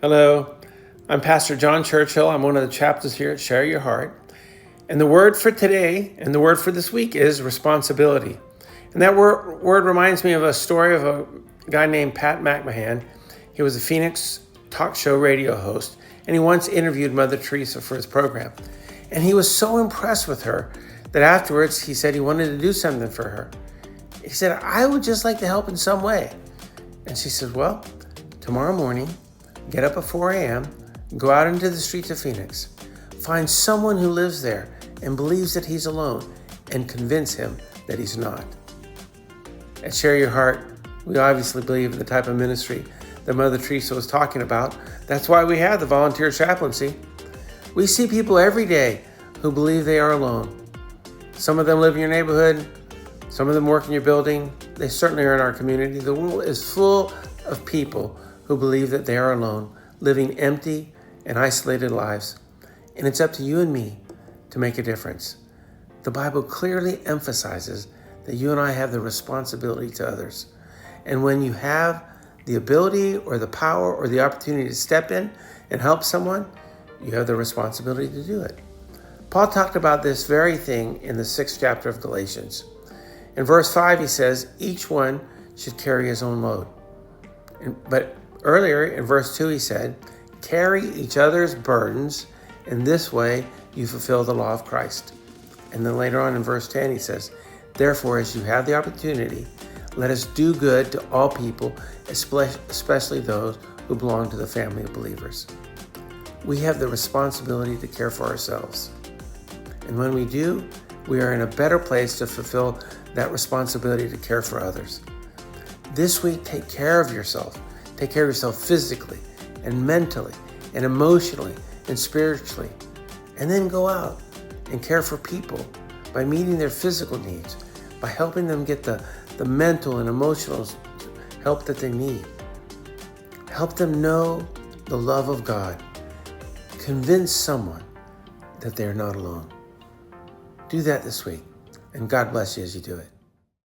Hello, I'm Pastor John Churchill. I'm one of the chaplains here at Share Your Heart. And the word for today and the word for this week is responsibility. And that word reminds me of a story of a guy named Pat McMahon. He was a Phoenix talk show radio host, and he once interviewed Mother Teresa for his program. And he was so impressed with her that afterwards he said he wanted to do something for her. He said, "I would just like to help in some way." And she said, "Well, tomorrow morning, get up at 4 a.m., go out into the streets of Phoenix, find someone who lives there and believes that he's alone, and convince him that he's not." At Share Your Heart, we obviously believe in the type of ministry that Mother Teresa was talking about. That's why we have the volunteer chaplaincy. We see people every day who believe they are alone. Some of them live in your neighborhood, some of them work in your building. They certainly are in our community. The world is full of people who believe that they are alone, living empty and isolated lives. And it's up to you and me to make a difference. The Bible clearly emphasizes that you and I have the responsibility to others. And when you have the ability or the power or the opportunity to step in and help someone, you have the responsibility to do it. Paul talked about this very thing in the 6th chapter of Galatians. In verse 5, he says, each one should carry his own load. But earlier in verse 2, he said, carry each other's burdens. In this way, you fulfill the law of Christ. And then later on in verse 10, he says, therefore, as you have the opportunity, let us do good to all people, especially those who belong to the family of believers. We have the responsibility to care for ourselves. And when we do, we are in a better place to fulfill that responsibility to care for others. This week, take care of yourself. Take care of yourself physically and mentally and emotionally and spiritually. And then go out and care for people by meeting their physical needs, by helping them get the mental and emotional help that they need. Help them know the love of God. Convince someone that they're not alone. Do that this week, and God bless you as you do it.